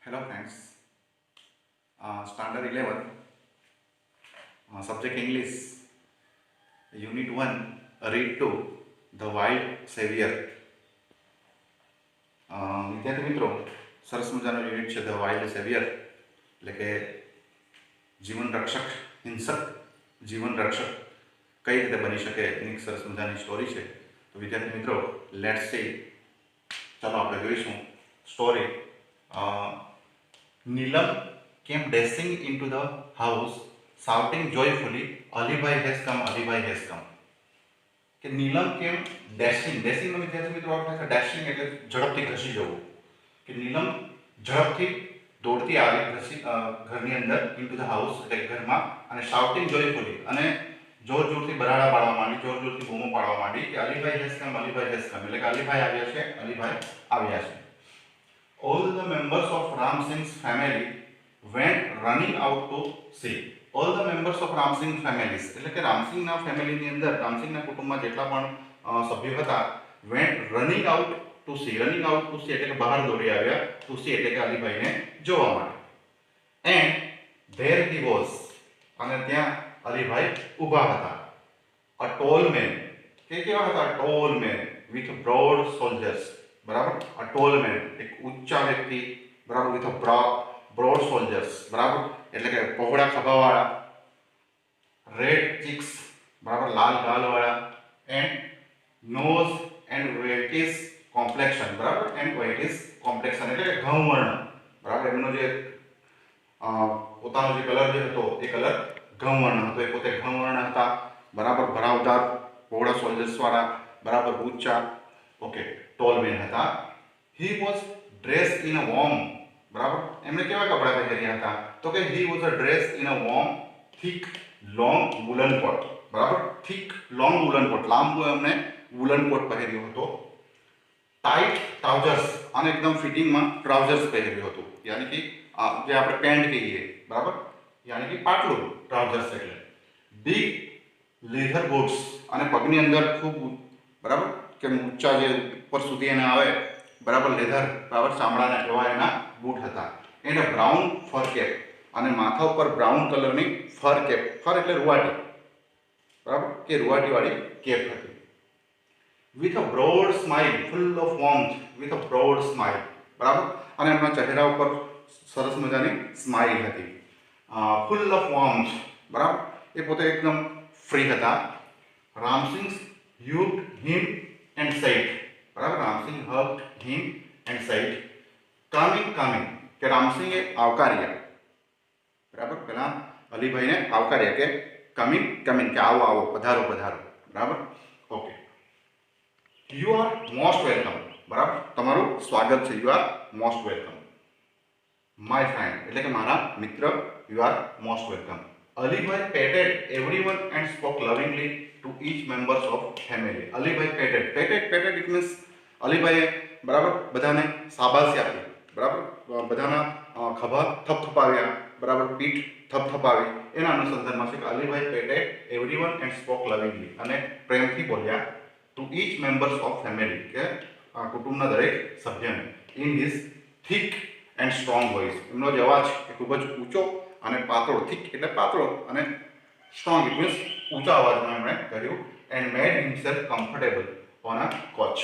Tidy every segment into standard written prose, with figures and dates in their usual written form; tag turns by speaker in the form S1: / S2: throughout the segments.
S1: Hello friends, Standard 11, Subject English, Unit 1, Read to The Wild Savior. વિદ્યાર્થી મિત્રો, સરસ મજાનો યુનિટ છે ધ વાઇલ્ડ સેવિયર, એટલે કે જીવન રક્ષક, હિંસક જીવન રક્ષક કઈ રીતે બની શકે એની સરસ મજાની સ્ટોરી છે. તો વિદ્યાર્થી મિત્રો, લેટ્સ સી, ચાલો આપણે જોઈશું story. Neelam came dashing into the house, shouting joyfully, "Alibhai has come, Alibhai has come." કે નીલમ કેમ ડેશિંગ નો વિદ્યાર્થી મિત્રો આપણે થાય ડેશિંગ એટલે ઝડપથી ખસી જવું. કે નીલમ ઝડપથી દોડતી આવી ઘરની અંદર ઇન્ટુ ધ હાઉસ એટલે ઘરમાં, અને શાઉટિંગ જોયફુલી અને જોરથી બરાડા પાડવા માંડી, જોરથી બૂમો પાડવા માંડી કે Alibhai has come, Alibhai has come, એટલે કે અલીભાઈ આવ્યા છે, અલીભાઈ આવ્યા છે. All the members of Ram Singh's family went running out to see. All the members of Ram Singh families, એટલે કે રામસિંહના ફેમિલીની અંદર, રામસિંહના કુટુંબમાં જેટલા પણ સભ્યો હતા, went running out to see. Running out to see એટલે કે બહાર દોડી આવ્યા, ટુ સી એટલે કે અલીભાઈને જોવા માટે. And there he was, અને ત્યાં અલીભાઈ ઊભા હતા. A tall man, કે કેવા હતા? tall man with broad shoulders, બરાબર. A tall man એક ઊંચા વ્યક્તિ, બરાબર, with a broad shoulders, બરાબર, એટલે કે પહોળા ખભાવાળા. રેડ ચીક્સ, બરાબર, લાલ ગાલવાળા. And nose and whitish complexion, બરાબર, એન્ડ whitish complexion એટલે કે ઘઉં વર્ણ, બરાબર. એમનો જે પોતાનો જે કલર જે હતો એ કલર ઘઉં વર્ણ હતો. એ પોતે ઘઉં વર્ણ હતા, બરાબર, ભરાવદાર, પહોળા શોલ્ડર્સ વાળા, બરાબર, ઊંચા. ઓકે, ટોલ મેન હતા. He was dressed in a warm, બરાબર. એમણે કેવા કપડાં પહેર્યા હતા? તો કે he was dressed in a warm thick long woollen coat, બરાબર. થીક લોંગ વુલન કોટ, લાંબો એમણે વુલન કોટ પહેર્યો હતો. ટાઈટ ટ્રાઉઝર્સ, અને એકદમ ફિટિંગમાં ટ્રાઉઝર્સ પહેર્યું હતું, યાની કે જે આપણે પેન્ટ કહીએ, બરાબર, યાની કે પાટલું ટ્રાઉઝર્સ એટલે. બિગ લેધર બૂટ્સ, અને પગની અંદર ખૂબ, બરાબર, કે ઊંચા જે ઉપર સુધી એને આવે, બરાબર, લેધર, બરાબર, ચામડાના એવા એના બૂટ હતા. એને બ્રાઉન ફર કેપ, અને માથા ઉપર બ્રાઉન કલરની ફર કેપ, ફર એટલે રૂવાટી, બરાબર, કે રૂવાટીવાળી કેપ હતી. With a broad smile, full of warmth, with a broad smile, બરાબર, અને એમના ચહેરા ઉપર સરસ મજાની સ્માઇલ હતી. ફુલ ઓફ વોર્મથ, બરાબર, એ પોતે એકદમ ફ્રી હતા. Ramsinh hugged him and said, બરાબર, Ramsinh hugged him and said, coming, કે રામસિંહે આવકાર્યા, બરાબર, પેલા અલીભાઈને આવકાર્યા કે કમિંગ, કે આવો, પધારો, બરાબર. Okay, you are most welcome, બરાબર, તમારું સ્વાગત છે. You are most welcome. My friend એટલે કે મારા મિત્ર, you are most welcome. Alibhai patted everyone and spoke lovingly to each members of family. Alibhai patted it means અલીભાઈએ, બરાબર, બધાને શાબાશી આપી, બરાબર, બધાના ખભા થપથપાવ્યા, બરાબર, પીઠ થપથપાવી. એના અનુસંધાનમાં છે કે Alibhai patted everyone and spoke lovingly, અને પ્રેમથી બોલ્યા to each members of family, કે કુટુંબના દરેક સભ્યને. In his thick and strong voice, એમનો જે અવાજ એ ખૂબ જ ઊંચો અને પાતળો, થિક એટલે પાતળો, અને સ્ટ્રોંગ ઇટ મીન્સ ઊંચા અવાજમાં એમણે કહ્યું. And made himself comfortable on a coach,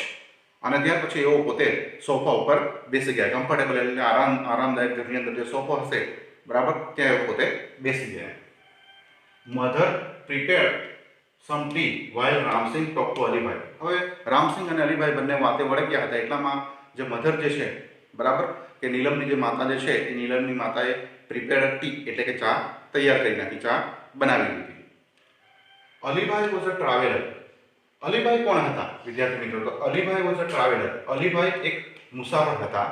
S1: અને ત્યાર પછી એવો પોતે સોફા ઉપર બેસી ગયા. કમ્ફર્ટેબલ એટલે આરામદાયક ઘરની અંદર જે સોફો હશે, બરાબર, ત્યાં એવો પોતે બેસી ગયા. Mother prepare some tea while Ramsingh talk to Alibhai. હવે રામસિંહ અને અલીભાઈ બંને વાતે વળગ્યા હતા, એટલામાં જે મધર જે છે, બરાબર, કે નીલમની જે માતા જે છે, એ નીલમની માતાએ પ્રિપેર્ડ ટી એટલે કે ચા તૈયાર કરી નાખી, ચા બનાવી દીધી. Alibhai was a traveller. Alibhai કોણ હતા વિદ્યાર્થી મિત્રો? તો Alibhai was a traveller. Alibhai એક મુસાફર હતા.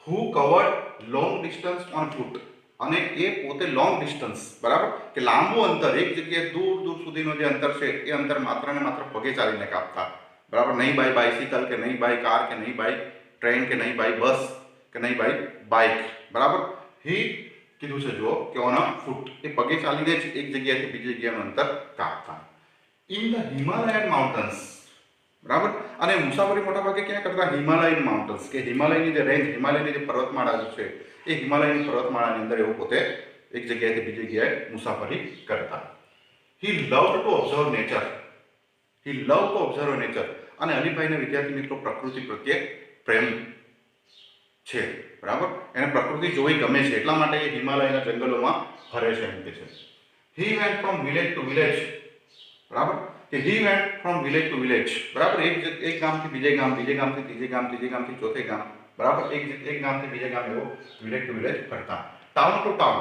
S1: Who covered long distance on foot, અને એ પોતે લોંગ ડિસ્ટન્સ, બરાબર, કે લાંબુ અંતર, એક જગ્યાએ દૂર સુધીનો જે અંતર છે, એ અંતર માત્ર ને માત્ર પગે ચાલીને કાપતા, બરાબર. નહીં બાય બાઇસિકલ, કે નહીં બાય કાર, કે નહીં બાય ટ્રેન, કે નહીં બાય બસ, કે નહીં બાય બાઇક, બરાબર. હી કીધું છે જો કે ઓન અ ફૂટ, એ પગે ચાલીને જ એક જગ્યાએથી બીજી જગ્યાનું અંતર કાપતા. ઇન ધ હિમાલયન માઉન્ટન્સ, બરાબર. અને મુસાફરી મોટાભાગે ક્યાં કરતા? હિમાલયન માઉન્ટેન્સ, કે હિમાલયની જે રેન્જ, હિમાલયની જે પર્વતમાળા છે એ હિમાલયની પર્વતમાળાની અંદર એવું પોતે એક જગ્યાએથી બીજી જગ્યાએ મુસાફરી કરતા. He loved to observe nature. He love to observe nature. અને અલીભાઈને વિદ્યાર્થી મિત્રો પ્રકૃતિ પ્રત્યે પ્રેમ છે. બરાબર. એને પ્રકૃતિ જોવી ગમે છે, એટલા માટે એ હિમાલયના જંગલોમાં ફરે છે એમ કે છે. He went from village to village. બરાબર. કે he went from village to village. બરાબર. એક ગામથી બીજે ગામ, બીજે ગામથી ત્રીજે ગામ, ત્રીજે ગામથી ચોથે ગામ. બરાબર. એક ગામથી બીજે ગામ એવો વિલેજ ટુ વિલેજ ફરતા. Town to town.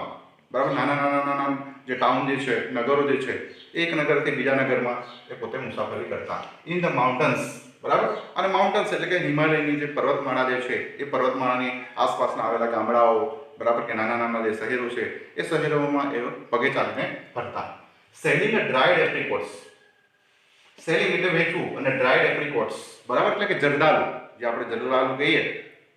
S1: બરાબર. નાના જે ટાઉન જે છે, નગરો જે છે, એક નગરથી બીજા નગરમાં એ પોતે મુસાફરી કરતા. In the mountains. બરાબર. અને માઉન્ટન્સ એટલે કે હિમાલયની જે પર્વતમાળા જે છે એ પર્વતમાળાની આસપાસના આવેલા ગામડાઓ, બરાબર, કે નાના જે શહેરો છે એ શહેરોમાં એ પગે ચાલીને ફરતા. સેલિંગ અ ડ્રાઈડ એપ્રિકોટ્સ. સેલિંગ એટલે વેચવું, અને ડ્રાઈડ એપ્રિકોટ્સ, બરાબર, એટલે કે જરદાલુ, જે આપણે જરદાલુ કહીએ,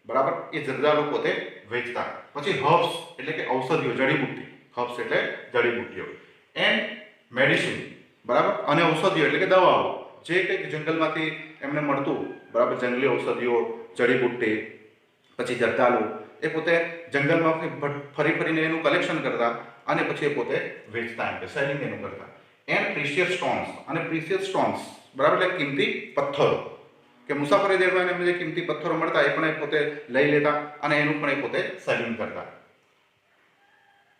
S1: બરાબર, એ જરદાલુ પોતે વેચતા. પછી હર્બ્સ એટલે કે ઔષધિઓ, જડીબુટ્ટી. હર્બ્સ એટલે જડીબુટ્ટીઓ. And medicine. બરાબર. અને ઔષધિઓ એટલે કે દવાઓ, જે કંઈક જંગલમાંથી એમને મળતું, બરાબર, જંગલી ઔષધિઓ, જડીબુટ્ટી, પછી જરદાલુ, એ પોતે જંગલમાં ફરીને એનું કલેક્શન કરતા અને પછી એ પોતે વેચતા, એમ કે સેલિંગ એનું કરતા. And precious stones. અને પ્રિશિયસ સ્ટોન્સ, બરાબર, એટલે કિંમતી પથ્થરો, કે મુસાફરી દરમિયાન એમને જે કિંમતી પથ્થરો મળતા એ પણ એ પોતે લઈ લેતા અને એનું પણ એ પોતે સેલિંગ કરતા.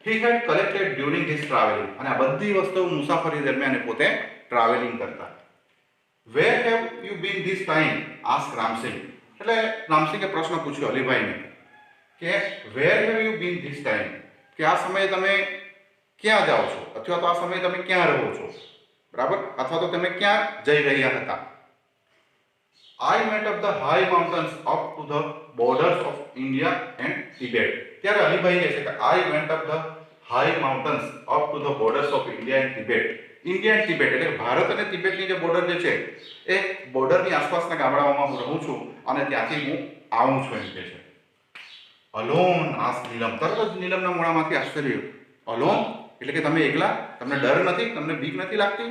S1: હી હેડ કલેક્ટેડ ડ્યુરિંગ હિઝ ટ્રાવેલિંગ. અને આ બધી વસ્તુઓ મુસાફરી દરમિયાન એ પોતે ટ્રાવેલિંગ કરતા. Where have you been this time? Ask Ramsingh. એટલે રામસિંહે પ્રશ્ન પૂછ્યો અલીભાઈને કે where have you been this time, કે આ સમયે તમે ક્યાં જાઓ છો, અથવા તો આ સમયે તમે ક્યાં રહો છો, બરાબર, અથવા તો તમે ક્યાં જઈ રહ્યા હતા. I went up the high mountains up to the borders of India and Tibet. ત્યારે અલીભાઈ કહે છે કે I went up the high mountains up to the borders of India and Tibet. India and Tibet એટલે ભારત અને તિબેટની જે border જે છે એ બોર્ડરની આસપાસના ગામડાઓમાં હું રહું છું અને ત્યાંથી હું આવું છું, એમ કે છે. અલોન આસ્ક નીલમ. તરત જ નીલમના મોઢામાંથી આશ્ચર્ય. અલોન એટલે કે તમે એકલા? તમને ડર નથી? તમને બીક નથી લાગતી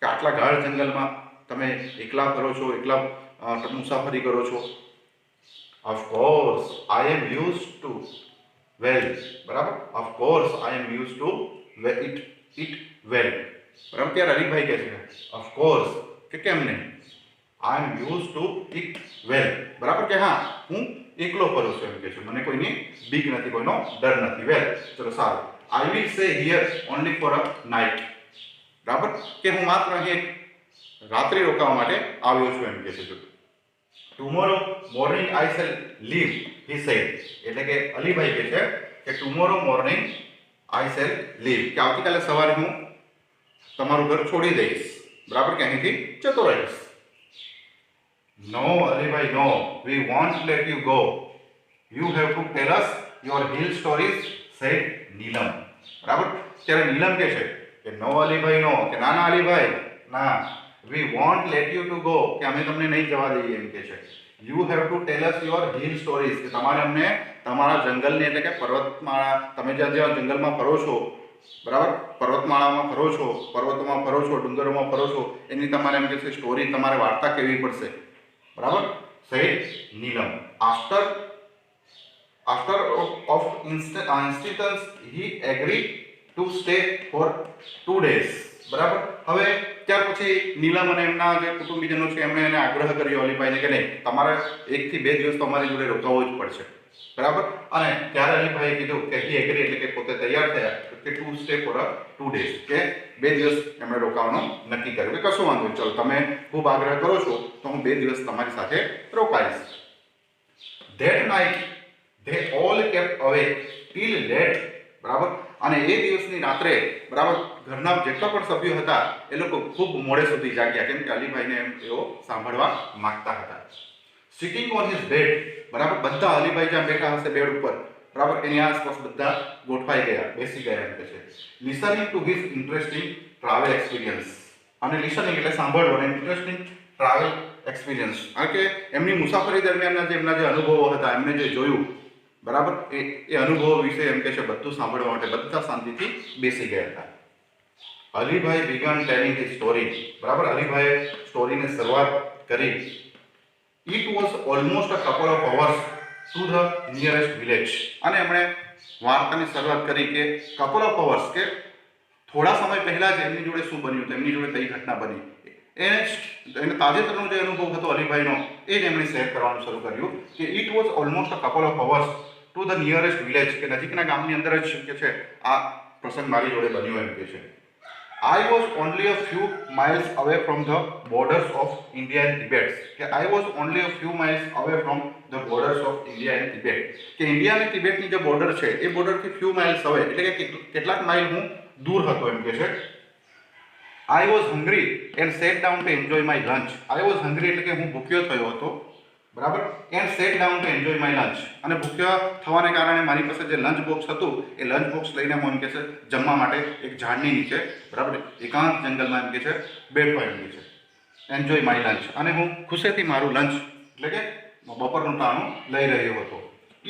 S1: કે આટલા ગાઢ જંગલમાં તમે એકલા ફરો છો, એકલા મુસાફરી કરો છો? Of course I am use to well. બરાબર. Of course I am use to it well. બરાબર. ત્યારે અલીભાઈ કહે છે ઓફ કોર્સ, કે કેમ નહીં, આઈ am use to it well. બરાબર, કે હા, હું એકલો ફરું છું, એમ કે છે. મને કોઈની બીક નથી, કોઈનો ડર નથી. વેલ, ચલો સારું. આઈ વિલ સે here only for a night. બરાબર, કે હું માત્ર અહીં રાત્રિ રોકાવા માટે આવ્યો છું, એમ કે છે. Tomorrow morning I shall leave, he said. એટલે કે અલીભાઈ કહે છે કે tomorrow morning I shall leave, કે આવતીકાલે સવારે હું તમારું ઘર છોડી દઈશ, બરાબર, કે અહીંથી જતો રહીશ. No Alibhai, no, we won't let you go. You have to tell us your hill stories, said Neelam. બરાબર. ત્યારે નીલમ કહે છે કે નો અલીભાઈ, નો, કે ના અલીભાઈ, ના, we won't let you to go, કે અમે તમને નહીં જવા દઈએ, એમ કે છે. You have to tell us your hill stories, કે તમારે અમને તમારા જંગલની એટલે કે પર્વતમાળા, તમે જ્યાં જંગલમાં ફરો છો, બરાબર, પર્વતમાળામાં ફરો છો, પર્વતોમાં ફરો છો, ડુંગરોમાં ફરો છો, એની તમારે એમ કે છે સ્ટોરી, તમારે વાર્તા કહેવી પડશે. બરાબર. Said Neelam. After of instance he agreed to stay for 2 days. બરાબર. હવે ત્યાર પછી નીલમ અને એમના જે કુટુંબીજનો છે એમણે એને આગ્રહ કર્યો અલીભાઈને કે નહીં, તમારે 1 થી 2 દિવસ તમારી જોડે રોકાવું જ પડશે. બરાબર. અને ત્યારે અલીભાઈએ કીધું કે હી એગ્રી, એટલે કે પોતે તૈયાર થયા કે ટુ સ્ટે ફોર 2 days, કે 2 દિવસ એમણે રોકાવાનું નક્કી કર્યું. કે કશું વાંધો નહીં, ચલો તમે ખૂબ આગ્રહ કરો છો તો હું 2 દિવસ તમારી સાથે રોકાઈશ. That night they all kept awake till late. બરાબર. અને એ દિવસની રાત્રે, બરાબર, ઘરના જેટલા પણ સભ્યો હતા એ લોકો ખૂબ મોડે સુધી જાગ્યા, કેમ કે અલીભાઈને એઓ સાંભળવા માંગતા હતા. Sitting on his bed. બરાબર. બધા અલીભાઈ જ્યાં બેઠા હશે બેડ ઉપર, બરાબર, એની આસપાસ બધા ગોઠવાઈ ગયા, બેસી ગયા, એમ કે છે. Listening to his interesting travel experience. અને લિસનિંગ એટલે સાંભળવું, અને ઇન્ટરેસ્ટિંગ ટ્રાવેલ એક્સપિરિયન્સ, કારણ કે એમની મુસાફરી દરમિયાનના એમના જે અનુભવો હતા, એમને જે જોયું, બરાબર, એ અનુભવો વિશે એમ કે છે બધું સાંભળવા માટે બધા શાંતિથી બેસી ગયા હતા. Alibhai began telling his story. બરાબર. અલીભાઈએ સ્ટોરીની શરૂઆત કરી. It was almost a couple of hours to the nearest village. અને એમણે વાર્તાની શરૂઆત કરી કે couple of hours કે થોડા સમય પહેલા જ એમની જોડે શું બન્યું, એમની જોડે કઈ ઘટના બની, એને તાજેતરનો જે અનુભવ હતો અલીભાઈનો એ જ એમણે શેર કરવાનું શરૂ કર્યું કે it was almost a couple of hours to the nearest village, કે નજીકના ગામની અંદર જ કે છે આ પ્રસંગ મારી જોડે બન્યો એમ કે છે. I was only a few miles away from the borders of India and Tibet. કે I was only a few miles away from the borders of India and Tibet. કે ઇન્ડિયા અને તિબેટની જે બોર્ડર છે એ બોર્ડરથી few miles away એટલે કે કેટલાક mile હું દૂર હતો એમ કે છે. I was hungry and sat down to enjoy my lunch. I was hungry એટલે કે હું ભૂખ્યો થયો હતો, બરાબર, and sat down to enjoy my lunch. અને ભૂખ્યા થવાને કારણે મારી પાસે જે લંચ બોક્સ હતું એ લંચ બોક્સ લઈને હું એમ કે છે જમવા માટે એક ઝાડની નીચે, બરાબર, એકાંત જંગલમાં એમ કે છે બેઠો એમ કે છે, એન્જોય માય લંચ, અને હું ખુશીથી મારું લંચ એટલે કે બપોરનું ટાણું લઈ રહ્યો હતો.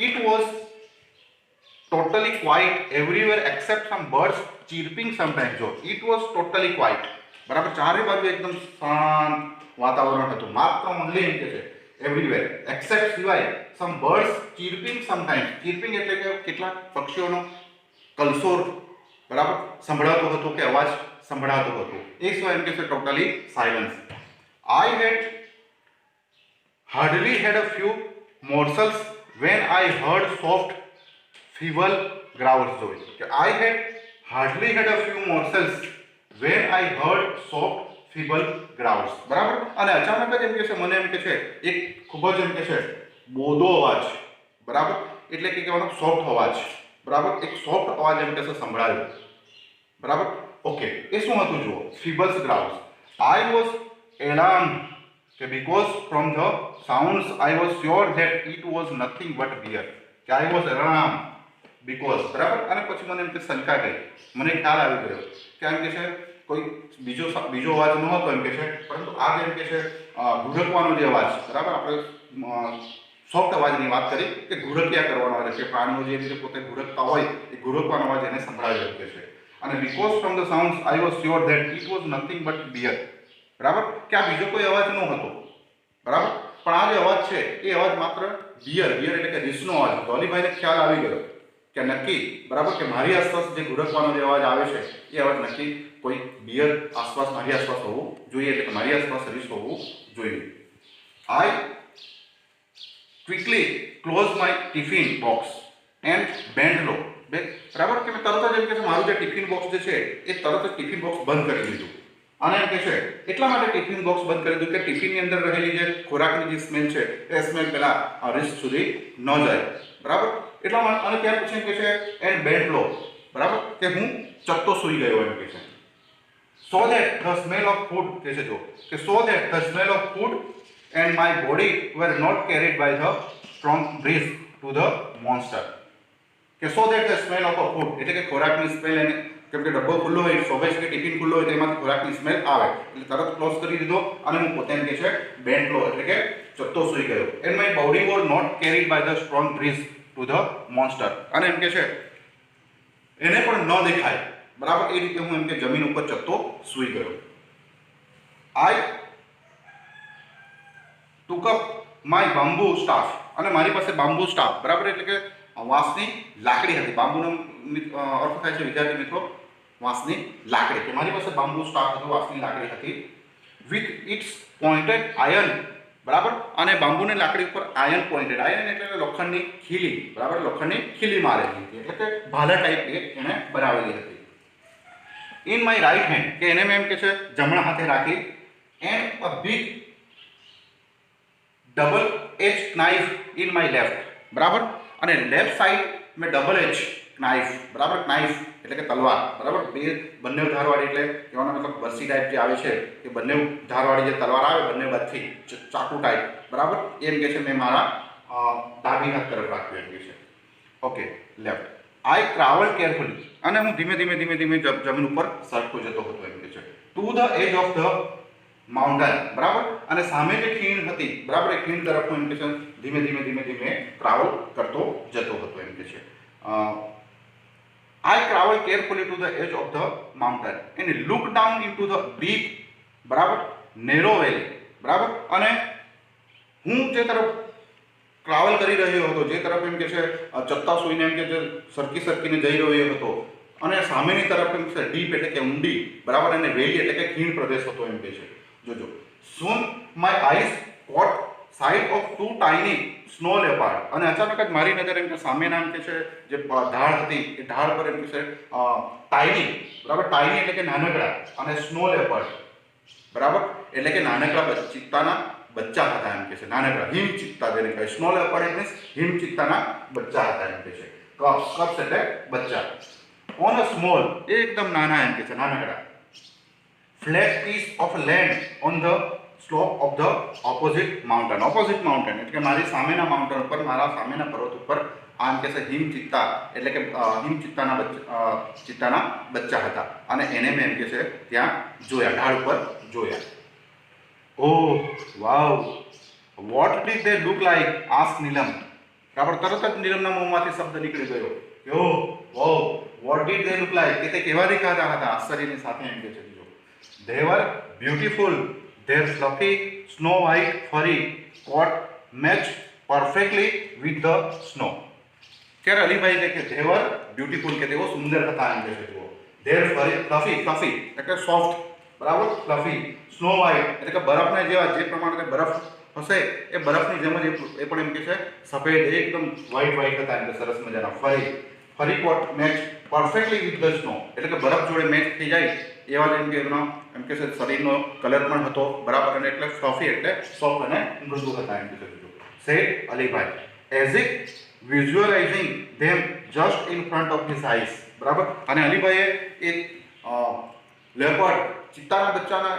S1: It was totally quiet everywhere except some birds chirping sometimes. જો it was totally quiet, બરાબર, ચારે બાજુ એકદમ શાંત વાતાવરણ હતું, માત્ર ઓનલી એમ કે છે everywhere except સિવાય some birds chirping sometimes. chirping એટલે કે કેટલાક પક્ષીઓનો કલસોર, બરાબર, સંભળાતો હતો કે અવાજ સંભળાતો હતો, એ સિવાય એમ કે છે totally silence. I had hardly had a few morsels when I heard soft feeble growls. જોઈ કે I had hardly had a few morsels when I heard soft feeble growls, બરાબર, અને અચાનક જ એમ કે છે મને એમ કે છે એક ખૂબ જ એમ કે છે બોધો અવાજ, બરાબર, એટલે કે કહેવાનો સોફ્ટ અવાજ, બરાબર, એક સોફ્ટ અવાજ એમ કે છે સંભળાયો, બરાબર. ઓકે, એ શું હતું જુઓ, feeble growls. I was alarmed because from the sounds I was sure that it was nothing but bear. કે I was alarmed because, બરાબર, અને પછી મને એમ કે શંકા ગઈ, મને ખ્યાલ આવી ગયો કે એમ કે છે કોઈ બીજો અવાજ ન હતો એમ કે છે, પરંતુ આ એમ કે છે ઘુરકવાનો જે અવાજ, બરાબર, આપણે સોફ્ટ અવાજની વાત કરી કે ઘુરકિયા કરવાનો અવાજ છે, પ્રાણીઓ જે રીતે પોતે ઘુરકતા હોય એ ઘુરકવાનો અવાજ એને સંભળાવી શકે છે. અને because from the sounds I was sure that it was nothing but bear, બરાબર, કે આ બીજો કોઈ અવાજ ન હતો, બરાબર, પણ આ જે અવાજ છે એ અવાજ માત્ર બિયર એટલે કે રીસનો અવાજ હતો. અલીભાઈને ખ્યાલ આવી ગયો કે નક્કી, બરાબર, કે મારી આસપાસ જે ઘુરકવાનો જે અવાજ આવે છે એ અવાજ નક્કી કોઈ બિયર આસપાસ મારી આસપાસ હોવું જોઈએ, એટલે કે મારી આસપાસ રીસ હોવું જોઈએ. I quickly closed my tiffin box and bent low. બરાબર, કે મેં તરત જ એમ કે છે મારું જે ટિફિન બોક્સ જે છે એ તરત જ ટિફિન બોક્સ બંધ કરી દીધું. અને એમ કે છે એટલા માટે ટિફિન બોક્સ બંધ કરી દીધું કે ટિફિનની અંદર રહેલી જે ખોરાકની જે સ્મેલ છે એ સ્મેલ પહેલા રીસ સુધી ન જાય, બરાબર, એટલા માટે. અને ત્યાર પછી એમ કે છે એન્ડ બેન્ટ લો, બરાબર, કે હું ચત્તો સૂઈ ગયો એમ કે છે. So that the smell of food, કે છે જો કે so that the smell of food and my body were not carried by the strong breeze to the monster. કે so that the smell of a food એટલે કે ખોરાકની smell, એને કેમ કે ડબ્બો ખુલ્લો હોય, સ્વાભાવિક કે ટિફિન ખુલ્લો હોય તેમાંથી ખોરાકની સ્મેલ આવે એટલે તરત ક્લોઝ કરી દીધો અને હું પોતે એમ કે છે બેન્ટ લો એટલે કે ચત્તો સૂઈ ગયો. and my body was not carried by the strong breeze to the monster. અને એમ કે છે એને પણ ન દેખાય, બરાબર, એ રીતે હું એમ કે જમીન ઉપર ચત્તો સૂઈ ગયો. I took up my bamboo staff. અને મારી પાસે બાંબુ સ્ટાફ, બરાબર, એટલે કે વાંસની લાકડી હતી. બાંબુનો અર્થ થાય છે વિદ્યાર્થી મિત્રો વાંસની લાકડી, કે મારી પાસે બાંબુ સ્ટાફ હતો, વાંસની લાકડી હતી. with its pointed iron, બરાબર, અને બાંબુની લાકડી ઉપર આયર્ન પોઇન્ટેડ, આયર્ન એટલે લોખંડની ખીલી, બરાબર, લોખંડની ખીલી મારેલી હતી, એટલે કે ભાલા ટાઈપ એને બનાવેલી હતી. in my right hand, કે એને મેં એમ કે છે જમણા હાથે રાખી. and a big double edged knife in my left, બરાબર, અને લેફ્ટ સાઈડ મેં ડબલ એજ નાઇફ, બરાબર, નાઇફ એટલે કે તલવાર, બરાબર, બંને ધારવાળી એટલે કહેવાનો મતલબ બરસી ટાઈપ જે આવે છે એ બંને ધારવાળી જે તલવાર આવે બંને બાજુથી ચાકુ ટાઈપ, બરાબર, એમ કે છે મેં મારા ડાબી હાથ તરફ રાખ્યું એમ કે છે. Okay, left. આઈ ટ્રાવેલ કેરફુલી, અને હું ધીમે ધીમે જમીન ઉપર સરખતો જતો હતો એમ કે છે. To the edge of the mountain, બરાબર, અને સામે જે ખીણ હતી, બરાબર, એ ખીણ તરફ હું એમ કે છે ધીમે ધીમે ટ્રાવેલ કરતો જતો હતો એમ કે છે. I traveled carefully to the edge of the mountain and looked down into the deep, બરાબર, narrow valley. બરાબર. અને હું જે તરફ ટ્રાવેલ કરી રહ્યો હતો, જે તરફ એમ કે છે ચત્તા સૂઈને એમ કે જે સરકીને જઈ રહ્યો હતો, અને સામેની તરફ એમ છે ડીપ એટલે કે ઊંડી, બરાબર, અને વેલી એટલે કે ખીણ પ્રદેશ હતો એમ કે છે. જોજો, soon my eyes caught sight of two tiny snow leopard, અને અચાનક જ મારી નજર એમ કે સામેના એમ કે છે જે ઢાળ હતી એ ઢાળ પર એમ કે છે ટાઇની, બરાબર, ટાઇની એટલે કે નાનકડા, અને સ્નો લેપર્ડ, બરાબર, એટલે કે નાનકડા ચિત્તાના બચ્ચા હતા એમ કે છે, નાનકડા હિમ ચિત્તા જેને કહે. સ્નો લેપર્ડ એટલે હિમ ચિત્તાના બચ્ચા હતા એમ કે છે. કપ્સ એટલે બચ્ચા. ઓન અ સ્મોલ, એકદમ નાના એમ કે છે, નાનકડા flat piece of land on the slope of the opposite mountain. Opposite mountain એટલે કે મારી સામેના માઉન્ટેન ઉપર, મારા સામેના પર્વત ઉપર આમ કે છે હિમ ચિત્તા એટલે કે હિમ ચિત્તાના બચ્ચા હતા, અને એને મેં એમ કે છે ત્યાં જોયા, ઢાળ ઉપર જોયા. Oh wow, what did they look like, ask Neelam. બરાબર, તરત જ નીલમના મોંમાંથી શબ્દ નીકળી ગયો કે oh wow, what did they look like, કે તે કેવા દેખાતા હતા, આશ્ચર્યની સાથે એમ કે છે. They were beautiful. Their fluffy, snow white, furry coat matched perfectly with the snow. ત્યારે અલીભાઈ કે they were beautiful, કે તેઓ સુંદર હતા એમ કે છે. જુઓ, their fluffy એટલે સોફ્ટ, બરાબર, fluffy, snow white એટલે કે બરફના જેવા, જે પ્રમાણે બરફ હશે એ બરફની જેમ જ એ પણ એમ કે છે સફેદ, એકદમ વ્હાઈટ હતા એમ કે સરસ મજાના. Furry coat match perfectly with the snow એટલે કે બરફ જોડે મેચ થઈ જાય એવા જ એમ કે એમનો એમ કે શરીરનો કલર પણ હતો, બરાબર, અને એટલે ફ્લફી એટલે સોફ્ટ અને મૃદુ હતા એમ કે said Alibhai, as if visualising them just in front of his eyes. બરાબર, અને અલીભાઈએ એ લેપર્ડ ચિત્તાના બચ્ચાના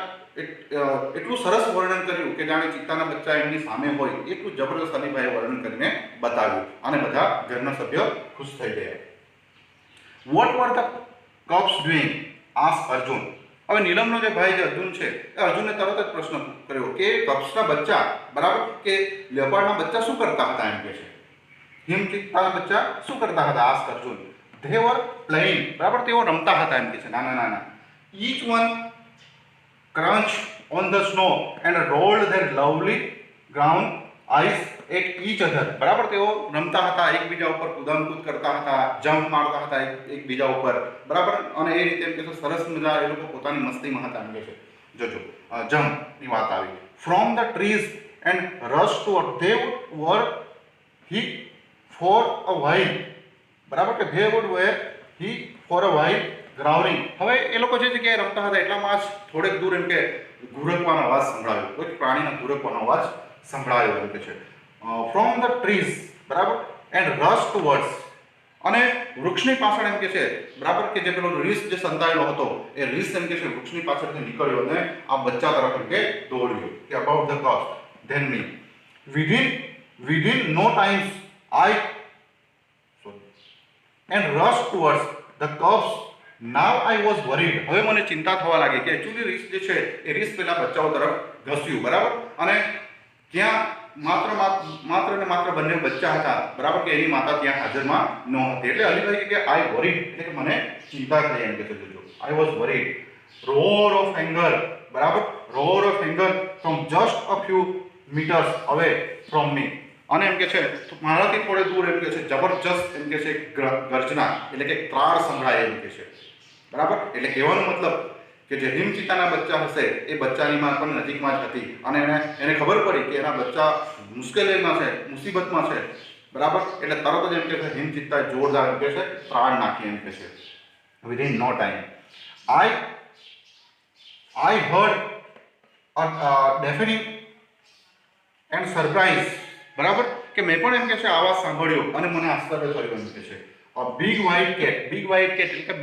S1: એટલું સરસ વર્ણન કર્યું કે જાણે ચિત્તાના બચ્ચા એમની સામે હોય, એટલું જબરદસ્ત અલીભાઈએ વર્ણન કરીને બતાવ્યું, અને બધા ઘરના સભ્યો ખુશ થઈ ગયા. What were the cups doing, ask Arjun. હવે નીલમનો જે ભાઈ જે અર્જુન છે એ અર્જુનને તરત જ પ્રશ્ન કર્યો કે કપ્સના બચ્ચા, બરાબર, કે લેપર્ડના બચ્ચા શું કરતા હતા એમ કે છે, હિમચિત્તાના બચ્ચા શું કરતા હતા, ask Arjun. They were playing, બરાબર, તેઓ રમતા હતા એમ કે છે, નાના નાના. Each one crunch on the snow and rolled their lovely ground ice at each other. બરાબર, તેઓ રમતા હતા, એકબીજા ઉપર કૂદામકૂદ કરતા હતા, જમ્પ મારતા હતા એકબીજા ઉપર, બરાબર, અને એ રીતે એમ કે સરસ મજા એ લોકો પોતાની મસ્તીમાં હતા એમ કે છે. જોજો, જમ્પની વાત આવી. From the trees and rush to they were he for a while, બરાબર, કે they would were he for a while grounding. હવે એ લોકો જે જગ્યાએ રમતા હતા એટલામાં જ થોડેક દૂર એમ કે ઘુરકવાનો અવાજ સંભળાયો, કોઈ પ્રાણીના ઘુરકવાનો અવાજ સંભળાયો એમ કે છે. ફ્રોમ ધ ટ્રીઝ, બરાબર, એન્ડ રશ ટુવર્ડ્સ, અને વૃક્ષની પાછળ એમ કે છે, બરાબર, કે જે પેલો રીસ જે સંતાયેલો હતો એ રીસ એમ કે છે વૃક્ષની પાછળથી નીકળ્યો અને આ બચ્ચા તરફ એમ કે દોડ્યો, કે about the cups then me within no times I and rush towards the cups. Now I was worried. હવે મને ચિંતા થવા લાગી કે એકચ્યુઅલી રીસ જે છે એ રીસ પેલા બચ્ચાઓ તરફ ઘસ્યું, બરાબર, અને ત્યાં માત્ર ને માત્ર બંને બચ્ચા હતા, બરાબર, કે એની માતા ત્યાં હાજરમાં ન હતી. એટલે અલીભાઈ કે આઈ વરીડ એટલે કે મને ચિંતા થઈ એમ કે છે. જોજો, I was worried. Roar of anger, બરાબર, roar of anger from just a few metres away from me. અને એમ કે છે મારાથી થોડે દૂર એમ કે છે જબરજસ્ત એમ કે છે ગર્જના એટલે કે ત્રાળ સંભળાય એમ કે છે, બરાબર. એટલે કહેવાનો મતલબ કે જે હિમચિત્તાના બચ્ચા હશે એ બચ્ચાની માં પણ નજીકમાં જ હતી, અને એને ખબર પડી કે એના બચ્ચા મુશ્કેલીમાં છે, મુસીબતમાં છે, બરાબર. એટલે તરત જ એમ કે છે હિમચિત્તાએ જોરદાર એમ કે છે ત્રાળ નાખી એમ કે છે. Within no time I heard deafening and surprise, બરાબર, કે મેં પણ એમ કે છે આવાજ સાંભળ્યો અને મને આશ્ચર્ય થયું એમ કે છે. બિગ વ્હાઇટ કેટ એટલે કે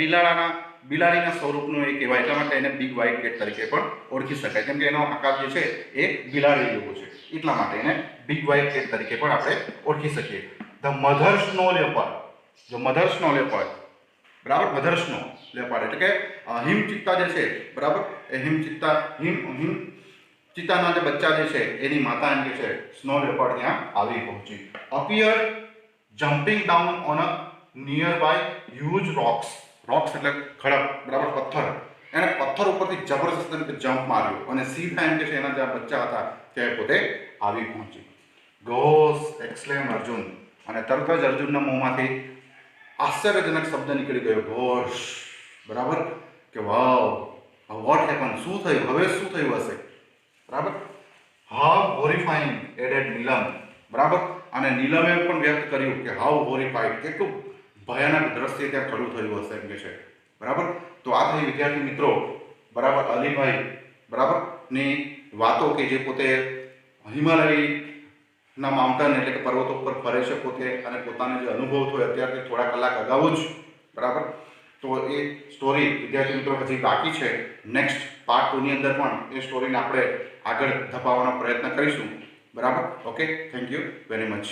S1: બિલાડીના સ્વરૂપનું એ કહેવાય, એટલા માટે એને બિગ વ્હાઇટ કેટ તરીકે પણ ઓળખી શકાય, કેમ કે એનો આકાર જે છે એ બિલાડી જેવો છે, એટલા માટે એને બિગ વ્હાઇટ કેટ તરીકે પણ આપણે ઓળખી શકીએ. ધ મધર સ્નો લેપર્ડ, જો મધર સ્નો લેપર્ડ, બરાબર, મધર સ્નો લેપર્ડ એટલે કે હિમચિત્તા જે છે, બરાબર, એ હિમચિત્તાના જે બચ્ચા જે છે એની માતા એમ કે છે સ્નો લેપર્ડ ત્યાં આવી પહોંચી. Appear jumping down on a nearby huge rocks એટલે ખડક, બરાબર, પથ્થર, એણે પથ્થર ઉપરથી જબરજસ્ત રીતે જમ્પ માર્યો અને સીધા એમ કે છે એના જે બચ્ચા હતા તે પોતે આવી પહોંચી. ઘોષ એક્સક્લેમ અર્જુન, અને તરત જ અર્જુનના મોંમાંથી આશ્ચર્યજનક શબ્દ નીકળી ગયો, ઘોષ. બરાબર, કે વાવ, વોટ હેપન, શું થયું, હવે શું થયું હશે. બરાબર, હાઉ હોરિફાઇંગ એડેડ નીલમ. બરાબર, અને નીલમે પણ વ્યક્ત કર્યું કે હાઉ હોરિફાઈડ, કેટલું ભયાનક દ્રશ્ય ત્યાં ખડું થયું હશે એમ કે છે. બરાબર, તો આ થઈ વિદ્યાર્થી મિત્રો, બરાબર, અલીભાઈ, બરાબર, ની વાતો કે જે પોતે હિમાલયના માઉન્ટેન એટલે કે પર્વતો ઉપર ફરે છે પોતે, અને પોતાનો જે અનુભવ થયો અત્યારથી થોડા કલાક અગાઉ જ. બરાબર, તો એ સ્ટોરી વિદ્યાર્થી મિત્રો હજી બાકી છે. નેક્સ્ટ પાર્ટ 2 ની અંદર પણ એ સ્ટોરીને આપણે આગળ ધપાવવાનો પ્રયત્ન કરીશું. બરાબર, okay, thank you very much.